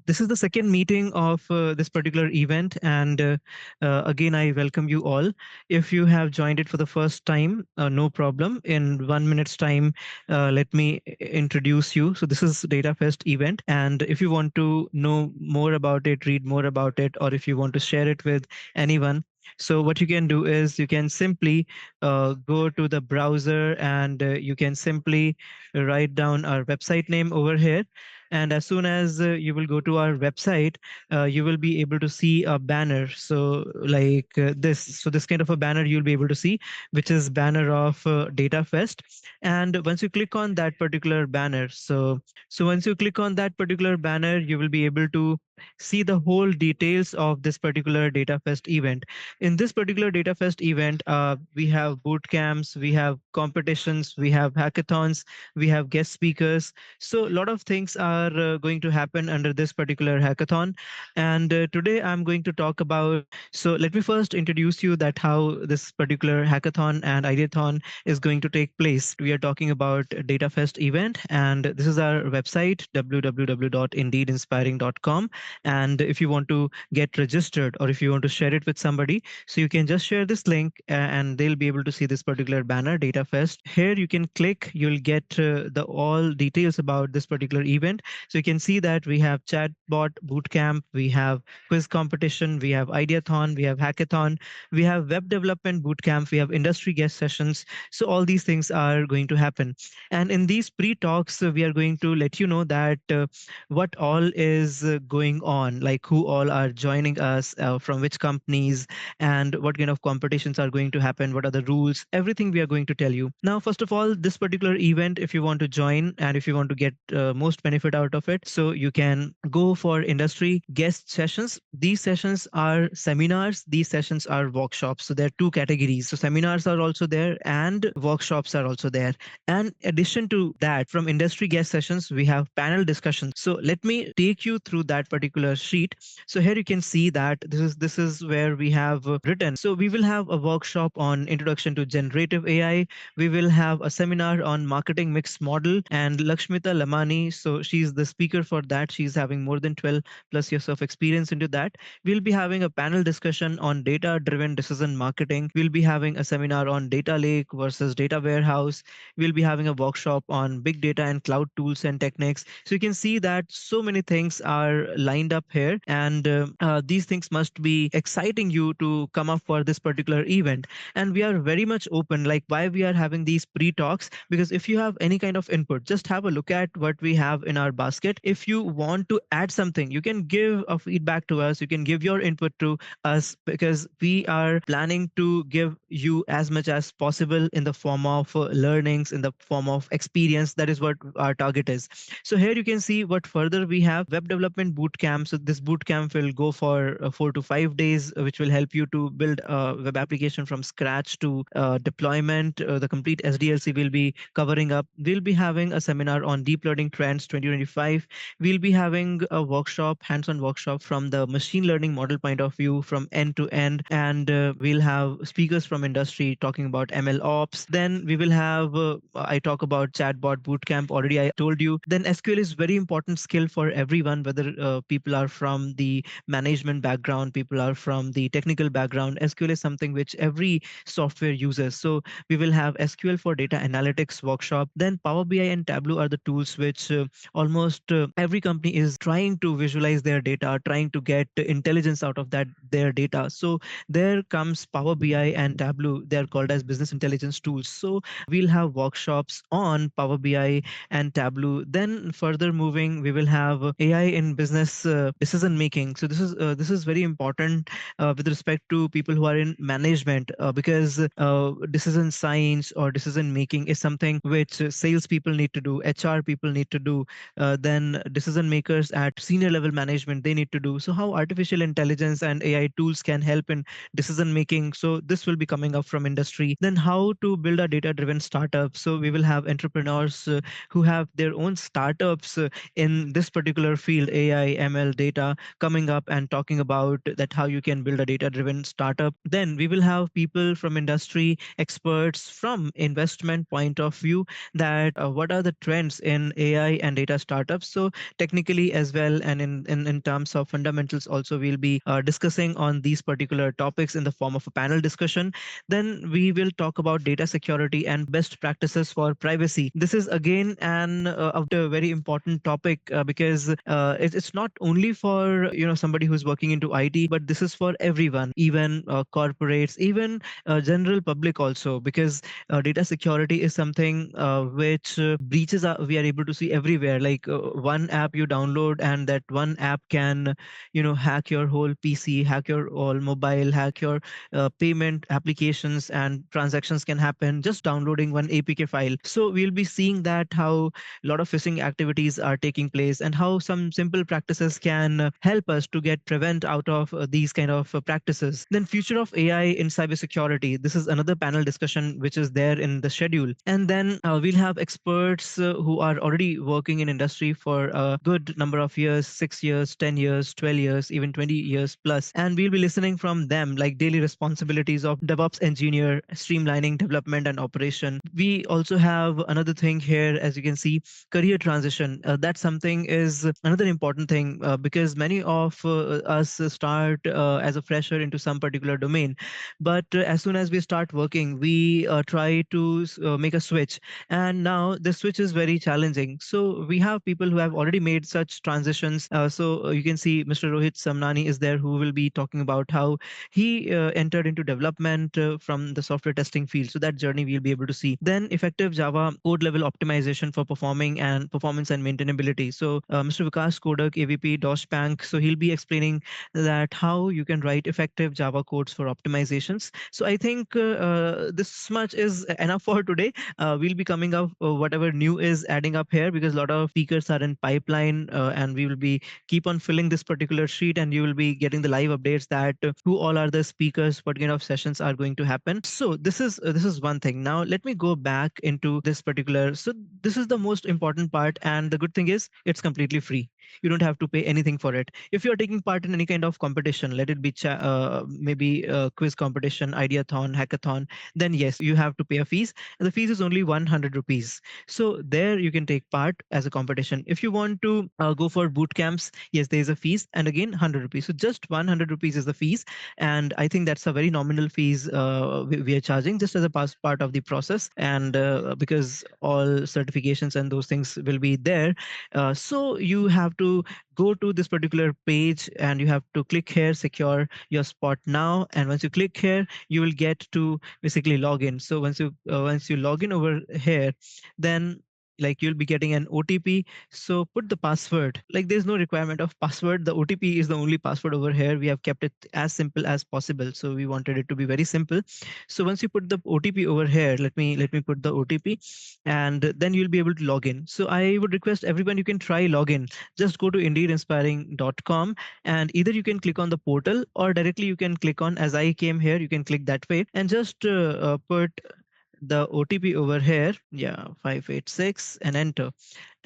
This is the second meeting of this particular event, and again, I welcome you all. If you have joined it for the first time, no problem. In 1 minute's time, let me introduce you. So this is Data Fest event, and if you want to know more about it, read more about it, or if you want to share it with anyone, so what you can do is you can simply go to the browser and you can simply write down our website name over here. And as soon as you will go to our website, you will be able to see a banner. So like this, so this kind of a banner you'll be able to see, which is banner of Data Fest. And once you click on that particular banner, so once you click on that particular banner, you will be able to see the whole details of this particular Data Fest event. In this particular Data Fest event, we have boot camps, we have competitions, we have hackathons, we have guest speakers. So a lot of things are going to happen under this particular hackathon. And today I'm going to talk about, so let me first introduce you that how this particular hackathon and ideathon is going to take place. We are talking about Data Fest event, and this is our website, www.indeedinspiring.com. And if you want to get registered or if you want to share it with somebody, so you can just share this link and they'll be able to see this particular banner, Data Fest. Here you can click, you'll get the all details about this particular event. So you can see that we have chatbot bootcamp, we have quiz competition, we have ideathon, we have hackathon, we have web development bootcamp, we have industry guest sessions. So all these things are going to happen. And in these pre-talks, we are going to let you know that what all is going on, like who all are joining us, from which companies, and what kind of competitions are going to happen, what are the rules, everything we are going to tell you. Now, first of all, this particular event, if you want to join and if you want to get most benefit out of it, so you can go for industry guest sessions. These sessions are seminars, these sessions are workshops. So there are two categories. So seminars are also there and workshops are also there. And addition to that, from industry guest sessions, we have panel discussions. So let me take you through that particular sheet. So here you can see that this is where we have written. So we will have a workshop on introduction to generative AI. We will have a seminar on marketing mix model, and Lakshmita Lamani, so she's the speaker for that. She's having more than 12 plus years of experience into that. We'll be having a panel discussion on data driven decision marketing. We'll be having a seminar on data lake versus data warehouse. We'll be having a workshop on big data and cloud tools and techniques. So you can see that so many things are lined up here, and these things must be exciting you to come up for this particular event. And we are very much open, like why we are having these pre-talks, because if you have any kind of input, just have a look at what we have in our basket. If you want to add something, you can give a feedback to us, you can give your input to us, because we are planning to give you as much as possible in the form of learnings, in the form of experience. That is what our target is. So here you can see what further we have. Web development bootcamp. So this bootcamp will go for 4 to 5 days, which will help you to build a web application from scratch to deployment. The complete SDLC will be covering up. We'll be having a seminar on deep learning trends 2025. We'll be having a workshop, hands-on workshop from the machine learning model point of view from end to end. And we'll have speakers from industry talking about ML ops. Then we will have, I talk about chatbot bootcamp, already I told you. Then SQL is very important skill for everyone, whether people are from the management background, people are from the technical background. SQL is something which every software uses. So we will have SQL for data analytics workshop. Then Power BI and Tableau are the tools which almost every company is trying to visualize their data, trying to get intelligence out of that their data. So there comes Power BI and Tableau. They are called as business intelligence tools. So we'll have workshops on Power BI and Tableau. Then further moving, we will have AI in business decision making. So this is very important with respect to people who are in management, because decision science or decision making is something which sales people need to do, HR people need to do, then decision makers at senior level management, they need to do. So how artificial intelligence and AI tools can help in decision making. So this will be coming up from industry. Then how to build a data driven startup. So we will have entrepreneurs who have their own startups in this particular field, AI, ML, data, coming up and talking about that how you can build a data driven startup. Then we will have people from industry, experts from investment point of view, that what are the trends in AI and data startups. So technically as well, and in terms of fundamentals also, we'll be discussing on these particular topics in the form of a panel discussion. Then we will talk about data security and best practices for privacy. This is again a very important topic because it's not only for somebody who's working into IT, but this is for everyone, even corporates, even general public also, because data security is something which breaches we are able to see everywhere. Like one app you download, and that one app can hack your whole PC, hack your all mobile, hack your payment applications, and transactions can happen just downloading one APK file. So we'll be seeing that how a lot of phishing activities are taking place, and how some simple practices can help us to get prevent out of these kind of practices. Then future of AI in cybersecurity. This is another panel discussion which is there in the schedule. And then we'll have experts who are already working in industry for a good number of years, 6 years, 10 years, 12 years, even 20 years plus. And we'll be listening from them, like daily responsibilities of DevOps engineer, streamlining development and operation. We also have another thing here, as you can see, career transition. That's something is another important thing because many of us start as a fresher into some particular domain, but as soon as we start working, we try to make a switch, and now the switch is very challenging. So we have people who have already made such transitions. So you can see Mr. Rohit Samnani is there, who will be talking about how he entered into development from the software testing field. So that journey we'll be able to see. Then effective Java code level optimization for performance and maintainability. So Mr. Vikas Kodak, AVP DOS Bank, so he'll be explaining that how you can write effective Java codes for optimizations. So I think this much is enough for today. We'll be coming up whatever new is adding up here, because a lot of speakers are in pipeline, and we will be keep on filling this particular sheet, and you will be getting the live updates that who all are the speakers, what kind of sessions are going to happen. So this is one thing. Now let me go back into this particular. So this is the most important part, and the good thing is it's completely free. You don't have to pay anything for it. If you're taking part in any kind of competition, let it be maybe a quiz competition, ideathon, hackathon, then yes, you have to pay a fees, and the fees is only 100 rupees. So there you can take part as a competition. If you want to go for boot camps, yes, there is a fees, and again 100 rupees. So just 100 rupees is the fees, and I think that's a very nominal fees we are charging just as a part of the process, and because all certifications and those things will be there. So you have to go to this particular page, and you have to click here, secure your spot now, and once you click here, you will get to basically log in. So once you log in over here, then like you'll be getting an OTP. So put the password. Like there's no requirement of password. The OTP is the only password over here. We have kept it as simple as possible. So we wanted it to be very simple. So once you put the OTP over here, let me put the OTP, and then you'll be able to log in. So I would request everyone, you can try login. Just go to indeedinspiring.com, and either you can click on the portal, or directly you can click on, as I came here, you can click that way, and just put the OTP over here, yeah, 586, and enter.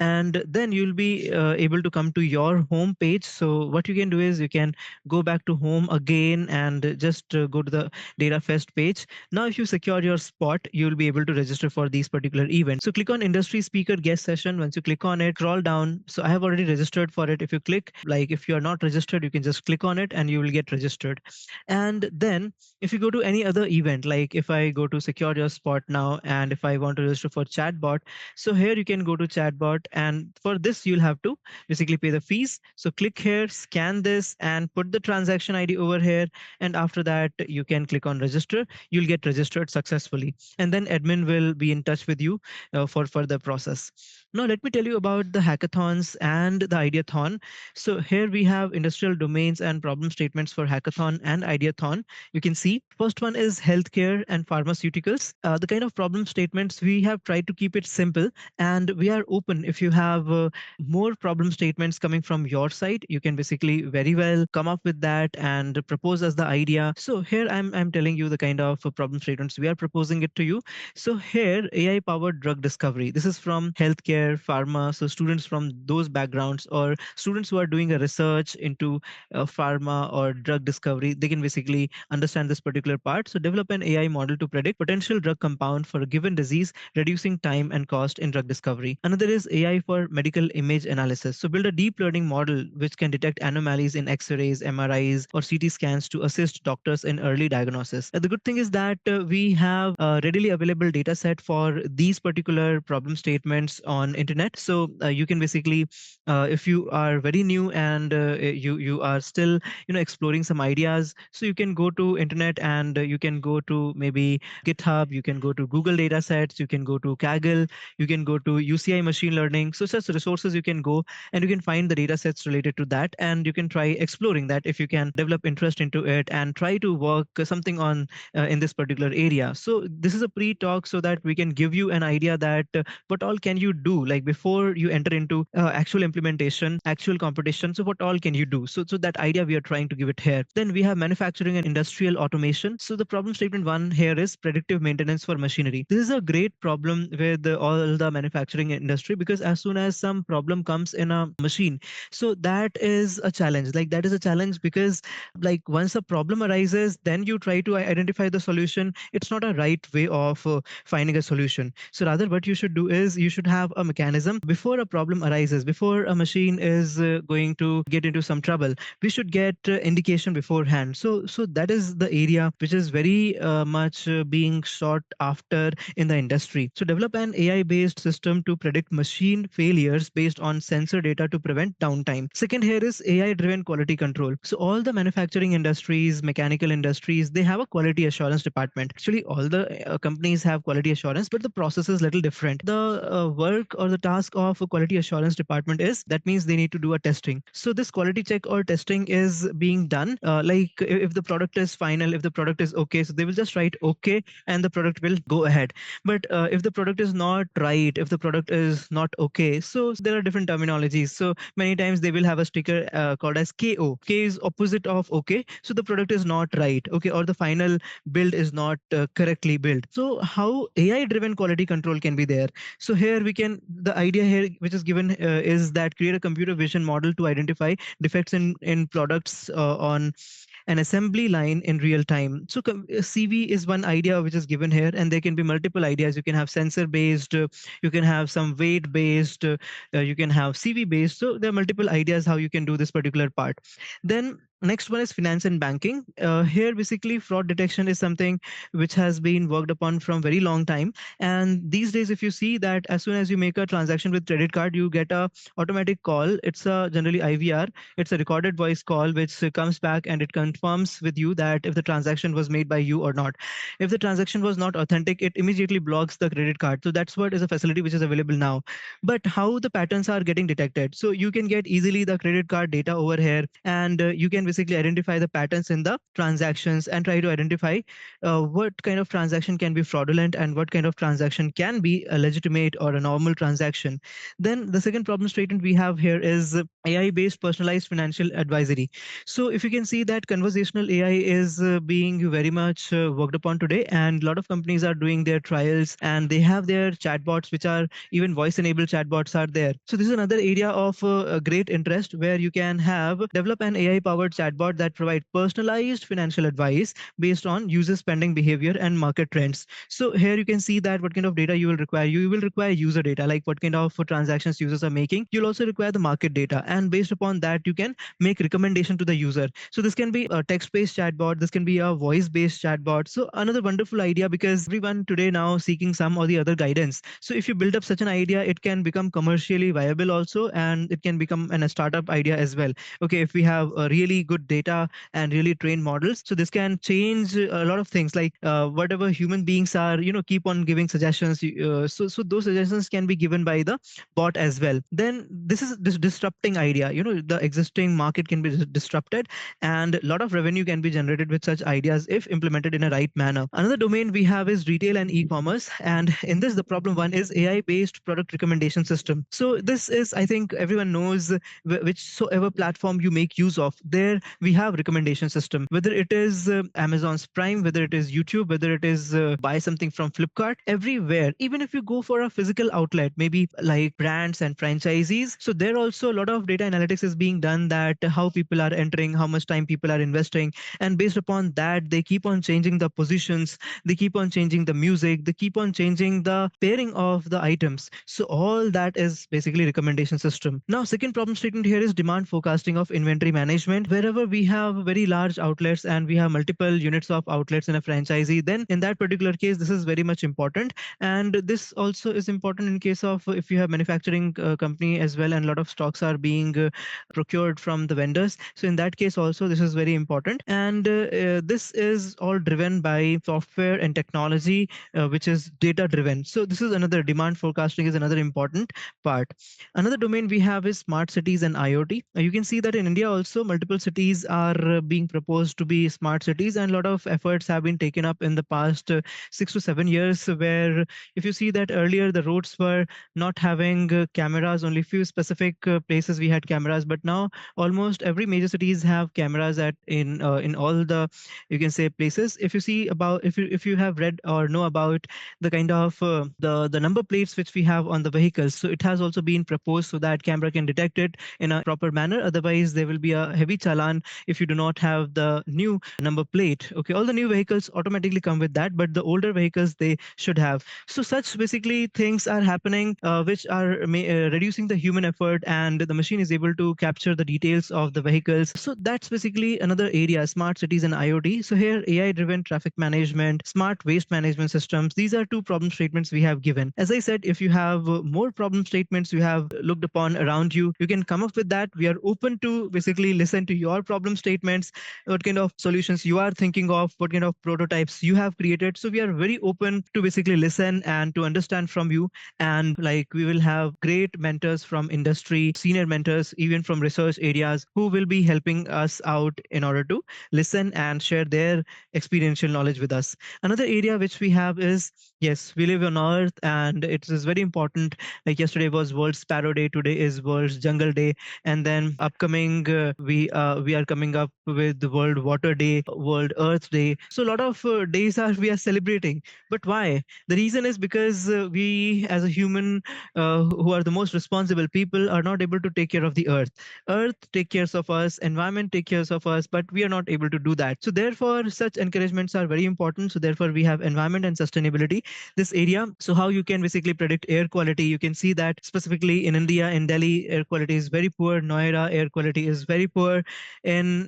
And then you'll be able to come to your home page. So what you can do is you can go back to home again, and just go to the data fest page. Now if you secure your spot, you'll be able to register for these particular events. So click on industry speaker guest session. Once you click on it, scroll down. So I have already registered for it. If you click, like if you are not registered, you can just click on it and you will get registered. And then if you go to any other event, like if I go to secure your spot now, and if I want to register for chatbot, so here you can go to chatbot, and for this you'll have to basically pay the fees. So click here, scan this, and put the transaction ID over here, and after that you can click on register. You'll get registered successfully, and then admin will be in touch with you for further process. Now let me tell you about the hackathons and the ideathon. So here we have industrial domains and problem statements for hackathon and ideathon. You can see first one is healthcare and pharmaceuticals. The kind of problem statements we have tried to keep it simple, and we are open. If you have more problem statements coming from your side, you can basically very well come up with that and propose as the idea. So here I'm telling you the kind of problem statements we are proposing it to you. So here AI powered drug discovery. This is from healthcare, pharma. So students from those backgrounds, or students who are doing a research into pharma or drug discovery, they can basically understand this particular part. So develop an AI model to predict potential drug compounds compound for a given disease, reducing time and cost in drug discovery. Another is AI for medical image analysis. So build a deep learning model which can detect anomalies in X-rays, MRIs, or CT scans to assist doctors in early diagnosis. The good thing is that we have a readily available data set for these particular problem statements on internet. So you can basically, if you are very new and you are still exploring some ideas, so you can go to internet and you can go to maybe GitHub, you can go to Google datasets, you can go to Kaggle, you can go to UCI machine learning. So such resources you can go and you can find the data sets related to that, and you can try exploring that if you can develop interest into it and try to work something on in this particular area. So this is a pre-talk so that we can give you an idea that what all can you do, like before you enter into actual implementation, actual competition. So what all can you do? So that idea we are trying to give it here. Then we have manufacturing and industrial automation. So the problem statement one here is predictive maintenance for machinery. This is a great problem with all the manufacturing industry, because as soon as some problem comes in a machine, so that is a challenge. Like that is a challenge because like once a problem arises, then you try to identify the solution. It's not a right way of finding a solution. So rather what you should do is you should have a mechanism before a problem arises, before a machine is going to get into some trouble. We should get indication beforehand. So that is the area which is very much being sought after in the industry. So develop an AI based system to predict machine failures based on sensor data to prevent downtime. Second here is AI driven quality control. So all the manufacturing industries, mechanical industries, they have a quality assurance department. Actually all the companies have quality assurance, but the process is little different. The work or the task of a quality assurance department is, that means they need to do a testing. So this quality check or testing is being done like if the product is final, if the product is okay, so they will just write okay and the product will go ahead. But if the product is not right, if the product is not okay, so there are different terminologies. So many times they will have a sticker called as KO. K is opposite of okay, so the product is not right, okay, or the final build is not correctly built. So how AI driven quality control can be there? So here we can, the idea here which is given is that create a computer vision model to identify defects in products on an assembly line in real time. So CV is one idea which is given here, and there can be multiple ideas. You can have sensor based, you can have some weight based, you can have CV based. So there are multiple ideas how you can do this particular part. Then next one is finance and banking. Here basically fraud detection is something which has been worked upon from very long time. And these days if you see that as soon as you make a transaction with credit card, you get a automatic call. It's a generally IVR, it's a recorded voice call which comes back and it confirms with you that if the transaction was made by you or not. If the transaction was not authentic, it immediately blocks the credit card. So that's what is a facility which is available now. But how the patterns are getting detected? So you can get easily the credit card data over here, and you can basically identify the patterns in the transactions and try to identify what kind of transaction can be fraudulent and what kind of transaction can be a legitimate or a normal transaction. Then the second problem statement we have here is AI based personalized financial advisory. So if you can see that conversational AI is being very much worked upon today, and a lot of companies are doing their trials and they have their chatbots, which are even voice enabled chatbots are there. So this is another area of a great interest where you can have develop an AI powered chatbot that provide personalized financial advice based on user spending behavior and market trends. So here you can see that what kind of data you will require. You will require user data, like what kind of transactions users are making. You'll also require the market data, and based upon that you can make recommendation to the user. So this can be a text based chatbot, this can be a voice based chatbot. So another wonderful idea, because everyone today now seeking some or the other guidance. So if you build up such an idea, it can become commercially viable also, and it can become a startup idea as well. Okay, if we have really good data and really trained models, so this can change a lot of things, like whatever human beings are keep on giving suggestions. So those suggestions can be given by the bot as well. Then this is this disrupting idea. The existing market can be disrupted, and a lot of revenue can be generated with such ideas if implemented in a right manner. Another domain we have is retail and e-commerce, and in this the problem one is AI based product recommendation system. So this is, I think everyone knows, whichsoever platform you make use of, there where we have recommendation system, whether it is Amazon's Prime, whether it is YouTube, whether it is buy something from Flipkart, everywhere. Even if you go for a physical outlet, maybe like brands and franchisees, so there also a lot of data analytics is being done, that how people are entering, how much time people are investing, and based upon that they keep on changing the positions, they keep on changing the music, they keep on changing the pairing of the items. So all that is basically recommendation system. Now second problem statement here is demand forecasting of inventory management. Wherever we have very large outlets and we have multiple units of outlets in a franchisee, then in that particular case this is very much important. And this also is important in case of if you have manufacturing company as well, and a lot of stocks are being procured from the vendors, so in that case also this is very important. And this is all driven by software and technology, which is data driven. So this is another, demand forecasting is another important part. Another domain we have is smart cities and IoT. You can see that in India also multiple cities are being proposed to be smart cities, and a lot of efforts have been taken up in the past 6 to 7 years, where if you see that earlier the roads were not having cameras, only few specific places we had cameras, but now almost every major cities have cameras at in all the, you can say, places. If you see about, if you have read or know about the kind of the number plates which we have on the vehicles, so it has also been proposed so that camera can detect it in a proper manner. Otherwise there will be a heavy challan if you do not have the new number plate. Okay, all the new vehicles automatically come with that, but the older vehicles they should have. So such basically things are happening, which are reducing the human effort, and the machine is able to capture the details of the vehicles. So that's basically another area, smart cities and IoT. So here AI driven traffic management, smart waste management systems, these are two problem statements we have given. As I said, if you have more problem statements you have looked upon around you, you can come up with that. We are open to basically listen to your problem statements, what kind of solutions you are thinking of, what kind of prototypes you have created. So we are very open to basically listen and to understand from you. And like, we will have great mentors from industry, senior mentors even from research areas, who will be helping us out in order to listen and share their experiential knowledge with us. Another area which we have is, yes, we live on earth and it is very important. Like yesterday was World Sparrow Day, today is World Jungle Day, and then upcoming we are coming up with the World Water Day, World Earth Day. So a lot of days are we are celebrating. But why? The reason is because we as a human, who are the most responsible people, are not able to take care of the earth. Earth take cares of us, environment take cares of us, but we are not able to do that. So therefore such encouragements are very important. So therefore we have environment and sustainability, this area. So how you can basically predict air quality, you can see that specifically in India, in Delhi, air quality is very poor. Noida, air quality is very poor. In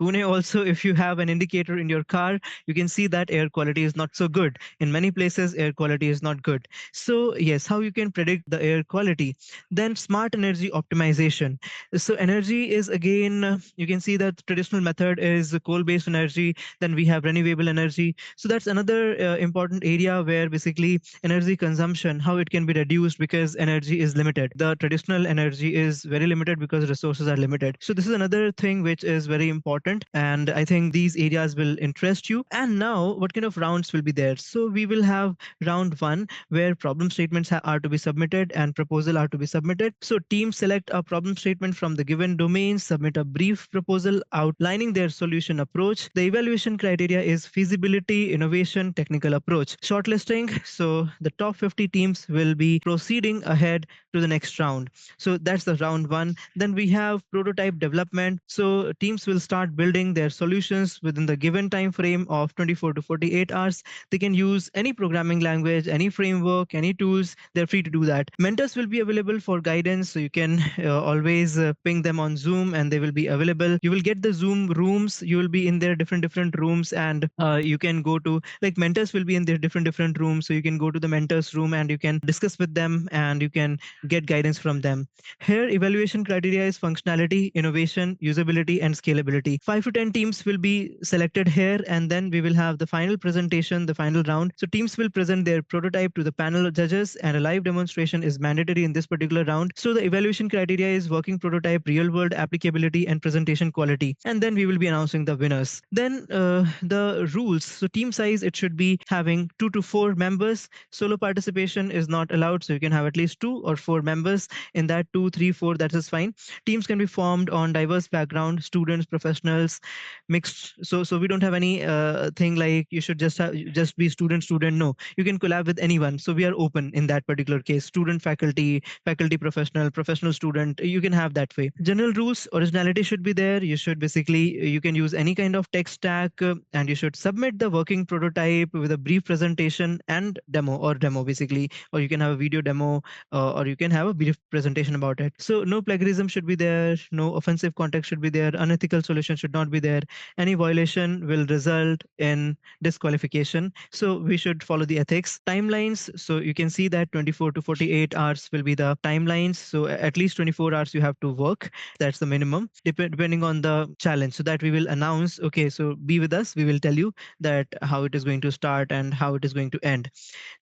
Pune also, if you have an indicator in your car, you can see that air quality is not so good. In many places air quality is not good. So yes, how you can predict the air quality. Then smart energy optimization. So energy is again, you can see that traditional method is coal based energy, then we have renewable energy. So that's another important area where basically energy consumption, how it can be reduced, because energy is limited. The traditional energy is very limited because resources are limited. So this is another thing which is very important, and I think these areas will interest you. And now what kind of rounds will be there? So we will have round one, where problem statements are to be submitted and proposal are to be submitted. So teams select a problem statement from the given domain, submit a brief proposal outlining their solution approach. The evaluation criteria is feasibility, innovation, technical approach. Shortlisting, so the top 50 teams will be proceeding ahead to the next round. So that's the round one. Then we have prototype development. So teams will start building their solutions within the given time frame of 24 to 48 hours. They can use any programming language, any framework, any tools. They're free to do that. Mentors will be available for guidance, so you can always ping them on Zoom and they will be available. You will get the Zoom rooms. You will be in their different rooms, and you can go to, like, mentors will be in their different rooms, so you can go to the mentors room and you can discuss with them and you can get guidance from them. Here evaluation criteria is functionality, innovation, usability, and scalability. 5 to 10 teams will be selected here, and then we will have the final presentation, the final round. So teams will present their prototype to the panel of judges, and a live demonstration is mandatory in this particular round. So the evaluation criteria is working prototype, real world applicability, and presentation quality. And then we will be announcing the winners. Then the rules. So team size, it should be having 2 to 4 members. Solo participation is not allowed, so you can have at least 2 or 4 members. In that 2, 3, 4, that is fine. Teams can be formed on diverse backgrounds background, students, professionals, mixed. So we don't have any thing like you should just be student. No, you can collab with anyone. So we are open in that particular case. Student, faculty, faculty, professional, student. You can have that way. General rules: originality should be there. You should basically you can use any kind of tech stack, and you should submit the working prototype with a brief presentation and demo basically, or you can have a video demo, or you can have a brief presentation about it. So no plagiarism should be there, no offensive context should be there, unethical solution should not be there. Any violation will result in disqualification. So we should follow the ethics. Timelines. So you can see that 24 to 48 hours will be the timelines. So at least 24 hours you have to work. That's the minimum, depending on the challenge. So that we will announce, okay, so be with us. We will tell you that how it is going to start and how it is going to end.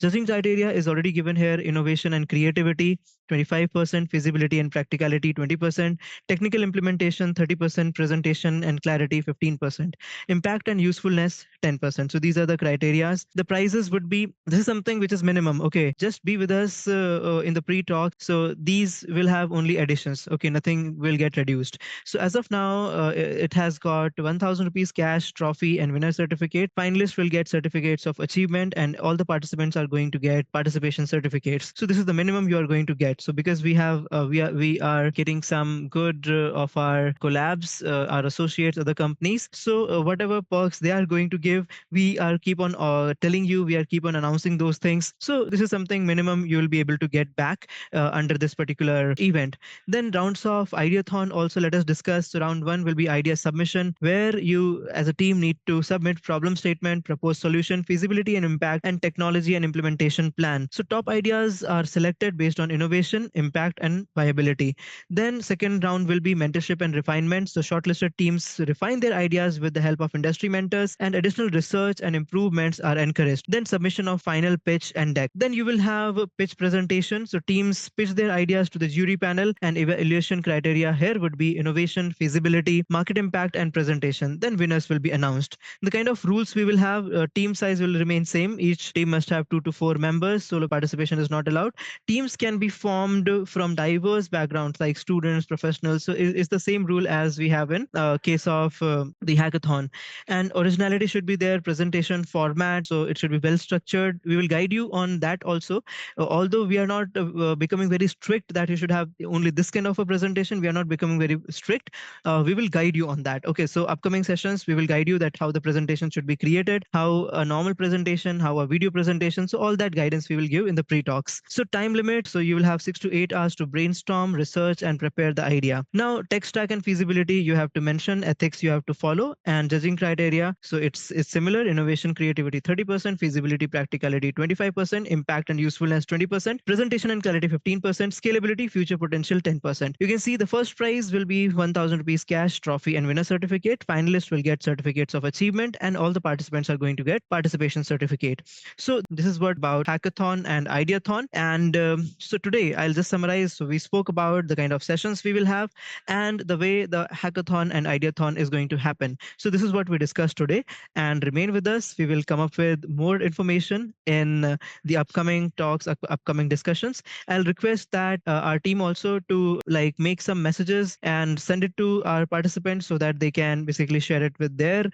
Judging criteria is already given here: innovation and creativity, 25%, feasibility and practicality, 20%, technical implementation, 30%, presentation and clarity, 15%, impact and usefulness, 10%. So these are the criterias. The prizes would be, this is something which is minimum. Okay, just be with us in the pre-talk. So these will have only additions. Okay, nothing will get reduced. So as of now, it has got 1,000 rupees cash, trophy, and winner certificate. Finalists will get certificates of achievement, and all the participants are going to get participation certificates. So this is the minimum you are going to get. So because we are getting some good of our collabs, our associates, other companies. So whatever perks they are going to give, we are keep on telling you. We are keep on announcing those things. So this is something minimum you will be able to get back under this particular event. Then rounds of Ideathon also let us discuss. So round one will be idea submission, where you as a team need to submit problem statement, propose solution, feasibility and impact, and technology and implementation plan. So top ideas are selected based on innovation, impact, and viability. Then second round will be mentorship and refinement. So shortlisted teams refine their ideas with the help of industry mentors, and additional research and improvements are encouraged. Then submission of final pitch and deck. Then you will have a pitch presentation. So teams pitch their ideas to the jury panel, and evaluation criteria here would be innovation, feasibility, market impact, and presentation. Then winners will be announced. The kind of rules we will have: team size will remain same. Each team must have 2 to 4 members. Solo participation is not allowed. Teams can be formed from diverse backgrounds like students, professionals. So it's the same rule as we have in case of the hackathon. And originality should be there. Presentation format, so it should be well structured. We will guide you on that also. Although we are not becoming very strict that you should have only this kind of a presentation, we are not becoming very strict. We will guide you on that. Okay, so upcoming sessions we will guide you that how the presentation should be created, how a normal presentation, how a video presentation. So all that guidance we will give in the pre-talks. So time limit, so you will have 6 to 8 hours to brainstorm, research, and prepare the idea. Now tech stack and feasibility you have to mention, ethics you have to follow, and judging criteria, so it's similar: innovation, creativity 30%, feasibility, practicality 25%, impact and usefulness 20%, presentation and clarity 15%, scalability, future potential 10%. You can see the first prize will be 1,000 rupees cash, trophy, and winner certificate. Finalists will get certificates of achievement, and all the participants are going to get participation certificate. So this is what about hackathon and ideathon. And so today I'll just summarize. So we spoke about the kind of sessions we will have and the way the hackathon and ideathon is going to happen. So this is what we discussed today, and remain with us. We will come up with more information in the upcoming talks, upcoming discussions. I'll request that our team also to like make some messages and send it to our participants so that they can basically share it with their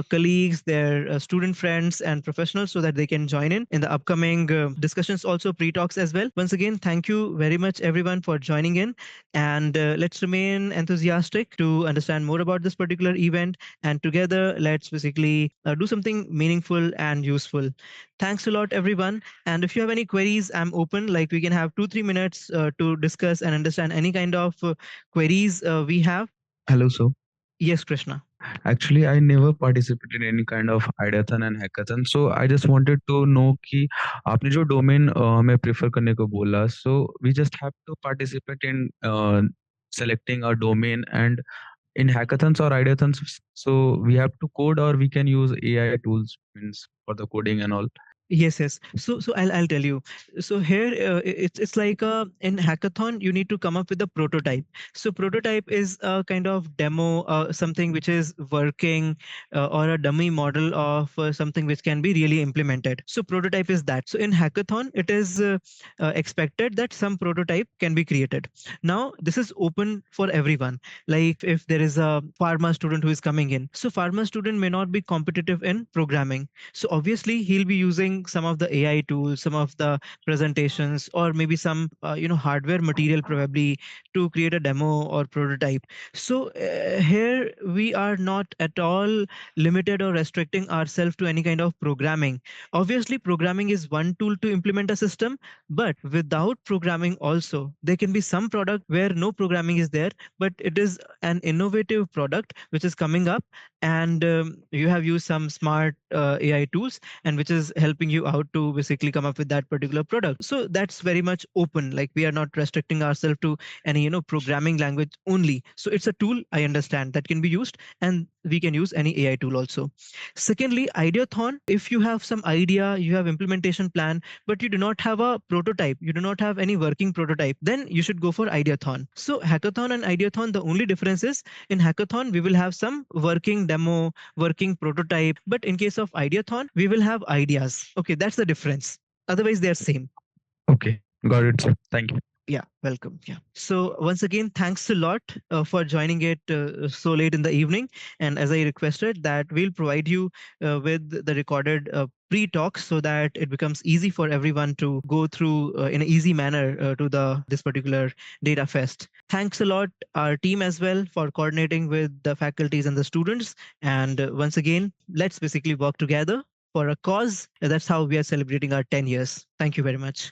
colleagues, their student friends and professionals, so that they can join in the upcoming discussions, also pre-talks as well. Once again, thank you very much everyone for joining in, and let's remain enthusiastic to understand more about this particular event, and together let's basically do something meaningful and useful. Thanks a lot everyone, and if you have any queries, I'm open. Like we can have 2-3 minutes to discuss and understand any kind of queries we have. Hello, sir. Yes, Krishna. Actually, I never participated in any kind of ideathon and hackathon. So I just wanted to know कि आपने जो domain में prefer करने को बोला, so we just have to participate in selecting a domain, and in hackathons or ideathons, so we have to code or we can use AI tools means for the coding and all. Yes, yes. So I'll tell you. So here it's like in hackathon you need to come up with a prototype. So prototype is a kind of demo, something which is working, or a dummy model of something which can be really implemented. So prototype is that. So in hackathon it is expected that some prototype can be created. Now this is open for everyone. Like if there is a pharma student who is coming in, so pharma student may not be competitive in programming, so obviously he'll be using some of the AI tools, some of the presentations, or maybe some hardware material probably to create a demo or prototype. So here we are not at all limited or restricting ourselves to any kind of programming. Obviously, programming is one tool to implement a system, but without programming also there can be some product where no programming is there, but it is an innovative product which is coming up, and you have used some smart AI tools, and which is helping you out to basically come up with that particular product. So that's very much open. Like we are not restricting ourselves to any programming language only. So it's a tool, I understand, that can be used, and we can use any AI tool also. Secondly, Ideathon. If you have some idea, you have implementation plan, but you do not have a prototype, you do not have any working prototype, then you should go for Ideathon. So hackathon and Ideathon, the only difference is in hackathon we will have some working demo, working prototype, but in case of Ideathon we will have ideas. Okay, that's the difference. Otherwise they're same. Okay, got it, sir. Thank you. Yeah, welcome. Yeah. So once again, thanks a lot for joining it so late in the evening. And as I requested, that we'll provide you with the recorded pre-talk so that it becomes easy for everyone to go through in an easy manner to the this particular data fest. Thanks a lot, our team as well, for coordinating with the faculties and the students. And once again, let's basically work together for a cause. That's how we are celebrating our 10 years. Thank you very much.